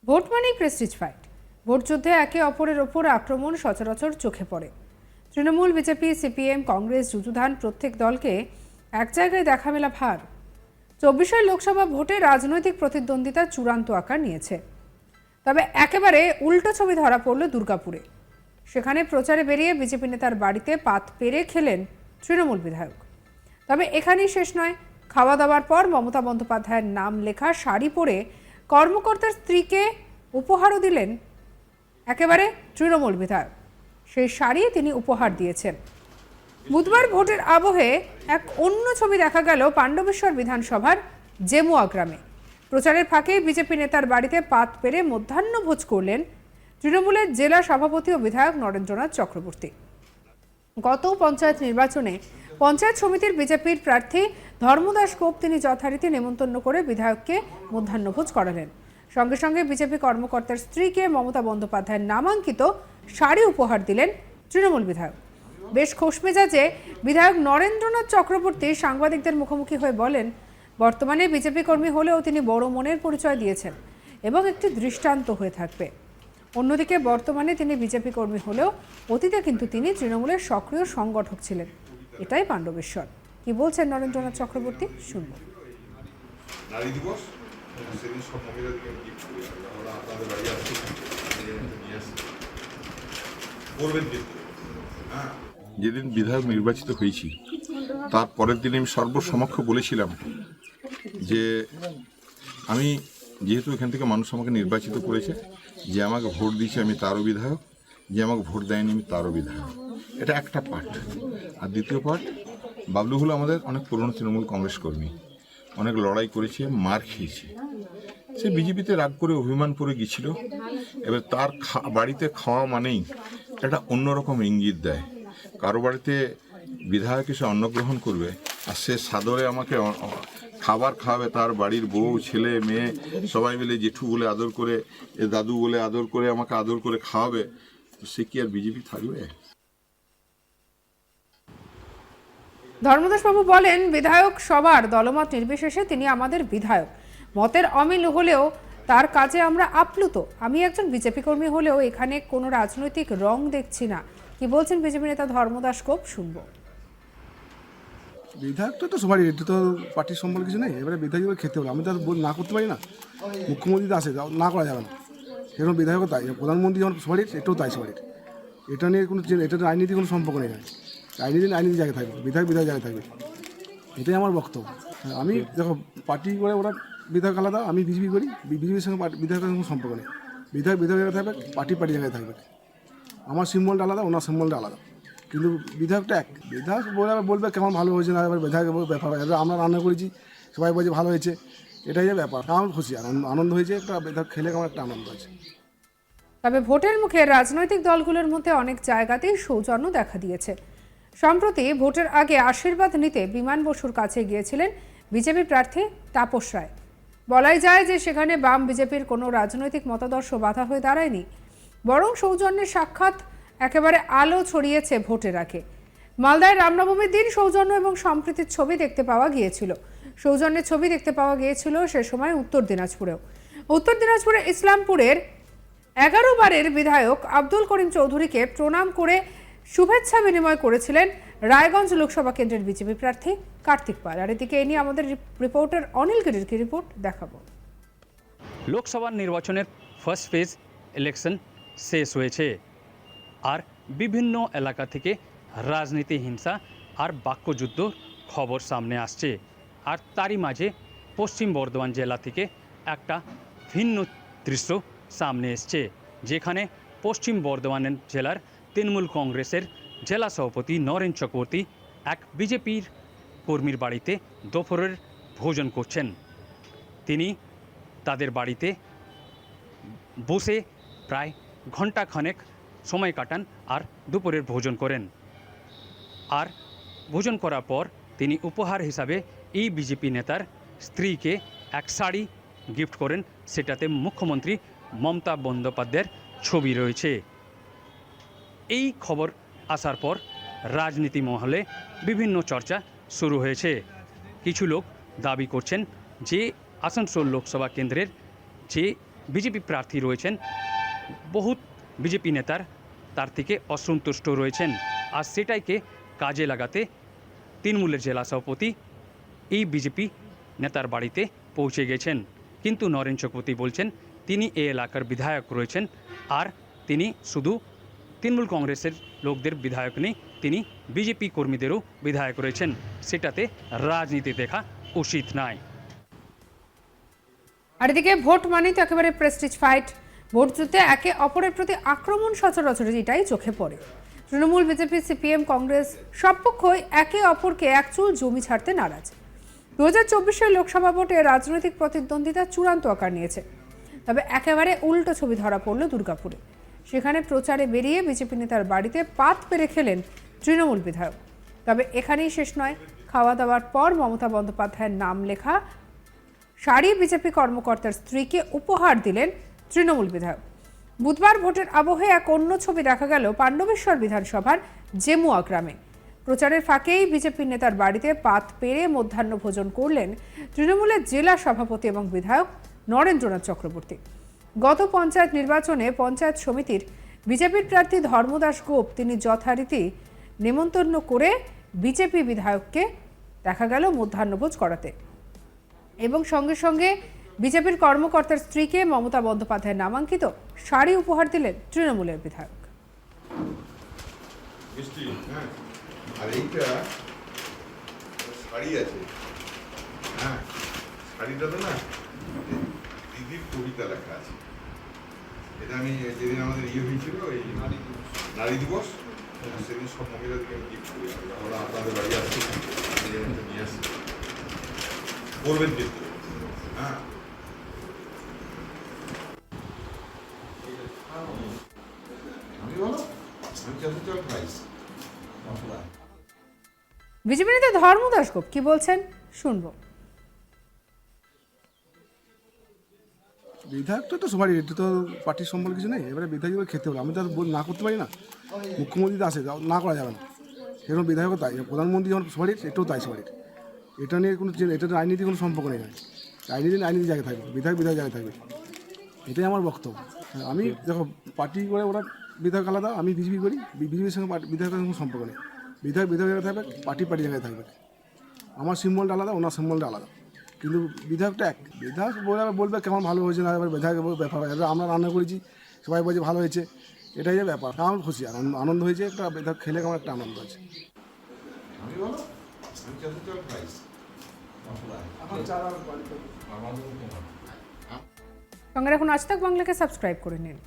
Vote মানেই Prestige fight. Vote যুদ্ধে একে অপরের ওপর আক্রমণ সচরাচর চোখে পড়ে। তৃণমূল, বিজেপি, সিপিএম, কংগ্রেস, যুযুধান প্রত্যেক দলকে এক জায়গায় দেখা মেলা ভার। 24 লোকসভা ভোটে রাজনৈতিক প্রতিদ্বন্দ্বিতা চূড়ান্ত আকার নিয়েছে। তবে একেবারে উল্টো ছবি ধরা পড়ল দুর্গাপুরে। সেখানে প্রচারে বেরিয়ে বিজেপি নেতার বাড়িতে পাত পেরে খেলেন তৃণমূল বিধায়ক। তবে এখানেই শেষ নয়। খাওয়া দাওয়ার পর মমতা বন্দ্যোপাধ্যায়ের নাম লেখা শাড়ি পরে কর্মকর্তার স্ত্রীকে উপহারও দিলেন একেবারে তৃণমূল বিধায়ক। সেই শাড়ি তিনি উপহার দিয়েছেন। বুধবার ভোটের আবহে এক অন্য ছবি দেখা গেল পাণ্ডবেশ্বর বিধানসভার জেমুয়া গ্রামে। প্রচারের ফাঁকে বিজেপি নেতার বাড়িতে পাত পেরে মধ্যাহ্নভোজ করলেন তৃণমূলের জেলা সভাপতি ও বিধায়ক নরেন্দ্রনাথ চক্রবর্তী। গত পঞ্চায়েত নির্বাচনে পঞ্চায়েত সমিতির বিজেপির প্রার্থী ধর্মদাস গোপ তিনি যথারীতি নেমন্তন্ন করে বিধায়ককে মধ্যাহ্নভোজ করালেন। সঙ্গে সঙ্গে বিজেপি কর্মকর্তার স্ত্রীকে মমতা বন্দ্যোপাধ্যায়ের নামাঙ্কিত শাড়ি উপহার দিলেন তৃণমূল বিধায়ক। বেশ খোশ মেজাজে বিধায়ক নরেন্দ্রনাথ চক্রবর্তী সাংবাদিকদের মুখোমুখি হয়ে বলেন, বর্তমানে বিজেপি কর্মী হলেও তিনি বড় মনের পরিচয় দিয়েছেন এবং একটি দৃষ্টান্ত হয়ে থাকবে। অন্যদিকে বর্তমানে তিনি বিজেপি কর্মী হলেও অতীতে কিন্তু তিনি তৃণমূলের সক্রিয় সংগঠক ছিলেন। এটাই পাণ্ডবেশ্বর। কি বলছেন নরেন্দ্রনাথ চক্রবর্তী, শুনব। নারী দিবস সেদিন সব মহিলাদেরকে গিফট করি, আমরা আপনাদের বাড়ি আসছি নিয়ে আসছি করবেন কিন্তু। যেদিন বিধায়ক নির্বাচিত হয়েছি তার পরের দিন আমি সর্বসমক্ষ বলেছিলাম যে আমি যেহেতু এখান থেকে মানুষ আমাকে নির্বাচিত করেছে, যে আমাকে ভোট দিয়েছে আমি তারও বিধায়ক, যে আমাকে ভোট দেয়নি আমি তারও বিধায়ক। এটা একটা পার্ট। আর দ্বিতীয় পার্ট, বাবলু হলো আমাদের অনেক পুরনো তৃণমূল কংগ্রেস কর্মী, অনেক লড়াই করেছে, মার খেয়েছে। সে বিজেপিতে রাগ করে অভিমান করে গিয়েছিল। এবার তার বাড়িতে খাওয়া মানেই একটা অন্যরকম ইঙ্গিত দেয়। কারো বাড়িতে বিধায়ক এসে অন্নগ্রহণ করবে আর সে সাদরে আমাকে খাবার খাওয়াবে, তার বাড়ির বউ, ছেলে, মেয়ে সবাই মিলে জেঠু বলে আদর করে, দাদু বলে আদর করে আমাকে আদর করে খাওয়াবে, তো সে কি আর বিজেপি থাকবে? ধর্মদাসবাবু বলেন, বিধায়ক সবার দলমত নির্বিশেষে তিনি আমাদের বিধায়ক। মতের অমিল হলেও তার কাজে আমরা আপ্লুত। আমি একজন বিজেপি কর্মী হলেও এখানে কোনো রাজনৈতিক রং দেখছি না। কি বলছেন বিজেপি নেতা ধর্মদাস গোপ, শুনব। বিধায়ক তো সবারই, এটা তো পার্টির সম্বল কিছু নেই। এবারে বিধায়ক খেতে হবে, আমি তো না করতে পারি না। মুখ্যমন্ত্রী তো আসে, না করা যাবে না। এরকম বিধায়কও তাই, প্রধানমন্ত্রী যেমন সবারই, এটাও তাই সবারই। এটা নিয়ে কোনো এটা রাজনীতি কোনো সম্পর্ক নেই। রাজনীতি জায়গায় থাকবে, বিধায়ক জায়গায় থাকবে, এটাই আমার বক্তব্য। আমি দেখো, পার্টি করে ওরা বিধায়ক আলাদা, আমি বিজেপি করি, বিজেপির সঙ্গে বিধায়কের কোনো সম্পর্ক নেই। বিধায়ক জায়গায় থাকবে, পার্টি জায়গায় থাকবে। আমার সিম্বলটা আলাদা, ওনার সিম্বলটা আলাদা, কিন্তু বিধায়কটা এক। বিধায়ক বলবে কেমন ভালো হয়েছে না, এবার বিধায়কের ব্যাপার। আমরা রান্না করেছি, সবাই বলছে ভালো হয়েছে, এটাই যে ব্যাপার। আমার খুশি, আনন্দ হয়েছে, একটা বিধায়ক খেলে আমার একটা আনন্দ হয়েছে। তবে ভোটের মুখে রাজনৈতিক দলগুলোর মধ্যে অনেক জায়গাতেই সৌজন্য দেখা দিয়েছে। সম্প্রতি ভোটের আগে আশীর্বাদ নিতে বিমান বসুর কাছে গিয়েছিলেন বিজেপি প্রার্থী তাপস রায়। বলাই যায় যে সেখানে বাম বিজেপির কোনো রাজনৈতিক মতাদর্শ বাধা হয়ে দাঁড়ায়নি, বরং সৌজন্যের সাক্ষাৎ একেবারে আলো ছড়িয়েছে ভোটের আগে। মালদায় রামনবমীর দিন সৌজন্য এবং সম্প্রীতির ছবি দেখতে পাওয়া গিয়েছিল। সৌজন্যের ছবি দেখতে পাওয়া গিয়েছিল সে সময় উত্তর দিনাজপুরের ইসলামপুরের 11 বারের বিধায়ক আব্দুল করিম চৌধুরীকে প্রণাম করে শুভেচ্ছা বিনিময় করেছিলেন রায়গঞ্জ লোকসভা কেন্দ্রের বিজেপি প্রার্থী কার্তিক পাল। আর এদিকে এ নিয়ে আমাদের রিপোর্টার অনিল গিরির কি রিপোর্ট দেখাবো। লোকসভা নির্বাচনের ফার্স্ট ফেজ ইলেকশন শেষ হয়েছে, আর বিভিন্ন এলাকা থেকে রাজনীতি, হিংসা আর বাক্যযুদ্ধ খবর সামনে আসছে। আর তারই মাঝে পশ্চিম বর্ধমান জেলা থেকে একটা ভিন্ন দৃশ্য সামনে এসছে, যেখানে পশ্চিম বর্ধমান জেলার তৃণমূল কংগ্রেসের জেলা সভাপতি নরেন চক্রবর্তী এক বিজেপির কর্মীর বাড়িতে দুপুরের ভোজন করছেন। তিনি তাদের বাড়িতে বসে প্রায় ঘণ্টাখানেক সময় কাটান আর দুপুরের ভোজন করেন। আর ভোজন করার পর তিনি উপহার হিসাবে এই বিজেপি নেতার স্ত্রীকে এক শাড়ি গিফট করেন, সেটাতে মুখ্যমন্ত্রী মমতা বন্দ্যোপাধ্যায়ের ছবি রয়েছে। এই খবর আসার পর রাজনীতি মহলে বিভিন্ন চর্চা শুরু হয়েছে। কিছু লোক দাবি করছেন যে আসানসোল লোকসভা কেন্দ্রের যে বিজেপি প্রার্থী রয়েছেন, বহুত বিজেপি নেতার তার থেকে অসন্তুষ্ট রয়েছেন। আর সেটাইকে কাজে লাগাতে তৃণমূলের জেলা সভাপতি এই বিজেপি নেতার বাড়িতে পৌঁছে গেছেন। কিন্তু নরেন চক্রবর্তী বলছেন তিনি এই এলাকার বিধায়ক রয়েছেন, আর তিনি শুধু তৃণমূল কংগ্রেসের লোকদের বিধায়ক নেই, তিনি বিজেপি কর্মীদেরও বিধায়ক রয়েছেন। সেটাতে রাজনীতি দেখা উচিত নয়। আর এদিকে ভোট মানেই তো একেবারে প্রেস্টিজ ফাইট। ভোট যুদ্ধে একে অপরের প্রতি আক্রমণ সচরাচর যেটাই চোখে পড়ে। তৃণমূল, বিজেপি, সিপিএম, কংগ্রেস সব পক্ষই একে অপরকে একচুল জমি ছাড়তে নারাজ। 2024 লোকসভা ভোটে রাজনৈতিক প্রতিদ্বন্দ্বিতা চূড়ান্ত আকার নিয়েছে। তবে একেবারে উল্টো ছবি ধরা পড়ল দুর্গাপুরে। সেখানে প্রচারে বেরিয়ে বিজেপি নেতার বাড়িতে পাত পেরে খেলেন তৃণমূল বিধায়ক। তবে এখানেই শেষ নয়, খাওয়া দাওয়ার পর মমতা বন্দ্যোপাধ্যায়ের নাম লেখা শাড়ি বিজেপি কর্মকর্তার স্ত্রীকে উপহার দিলেন তৃণমূল বিধায়ক। বুধবার ভোটের আবহে এক অন্য ছবি দেখা গেল পাণ্ডবেশ্বর বিধানসভার জেমুয়া গ্রামে। প্রচারের ফাঁকেই বিজেপি নেতার বাড়িতে পাত পেরে মধ্যাহ্ন ভোজন করলেন তৃণমূলের জেলা সভাপতি এবং বিধায়ক নরেন্দ্রনাথ চক্রবর্তী। গত পঞ্চায়েত নির্বাচনে পঞ্চায়েত সমিতির বিজেপির প্রার্থী ধর্মদাস গোপ তিনি যথারীতি নেমন্তন্ন করে বিজেপি বিধায়ককে দেখা গেল মধ্যাহ্নভোজ করাতে, এবং সঙ্গে সঙ্গে বিজেপির কর্মকর্তার স্ত্রীকে মমতা বন্দ্যোপাধ্যায়ের নামাঙ্কিত শাড়ি উপহার দিলেন তৃণমূলের বিধায়ক। মিষ্টি, হ্যাঁ, আর এইটা শাড়ি আছে, হ্যাঁ, শাড়িটাতে না দিদির কবিতা লেখা আছে। এটা আমি যেদিন আমাদের হয়েছিল এই নারী দিবস, সেদিন সব মহিলাদেরকে আমি গিফট করি। আমরা আপনাদের বাড়ি আসছি, নিয়ে আসছি, করবেন কিন্তু, হ্যাঁ। আমি বলো, আমি যথেষ্ট প্রাইস বিজেপি নেতা ধর্মদাস গোপ কি বলছেন শুনবো। বিধায়ক তো সবারই, এটা তো পার্টির সম্বল কিছু নেই। এবারে বিধায়ক খেতে হবে, আমি তো আর না করতে পারি না। মুখ্যমন্ত্রী তো আসে, না করা যাবে না। এরকম বিধায়কও তাই, প্রধানমন্ত্রী যখন সবারই, এটাও তাই সবারই। এটা নিয়ে কোনো এটা রাজনীতি কোনো সম্পর্ক নেই। রাজনীতি জায়গায় থাকবে, বিধায়ক জায়গায় থাকবে, এটাই আমার বক্তব্য। আমি দেখো, পার্টি করে ওরা বিধায়ক আলাদা, আমি বিজেপি করি, বিজেপির সঙ্গে বিধায়কের কোনো সম্পর্ক নেই। বিধায়ক জায়গায় থাকবে, পার্টি জায়গায় থাকবে। আমার সিম্বলটা আলাদা, ওনার সিম্বলটা আলাদা, কিন্তু বিধায়কটা এক। বিধায়ক বলবে কেমন ভালো হয়েছে না, এবার বিধায়ক ব্যাপার। আমরা রান্না করেছি, সবাই বলছে ভালো হয়েছে, এটাই যে ব্যাপার। আমার খুশি, আনন্দ হয়েছে, একটা বিধায়ক খেলে কেমন একটা আনন্দ হয়েছে। আমি বলো, আমি যথেষ্ট প্রাইস সঙ্গে রাখুন আজ তাক বাংলাকে সাবস্ক্রাইব করে নিন।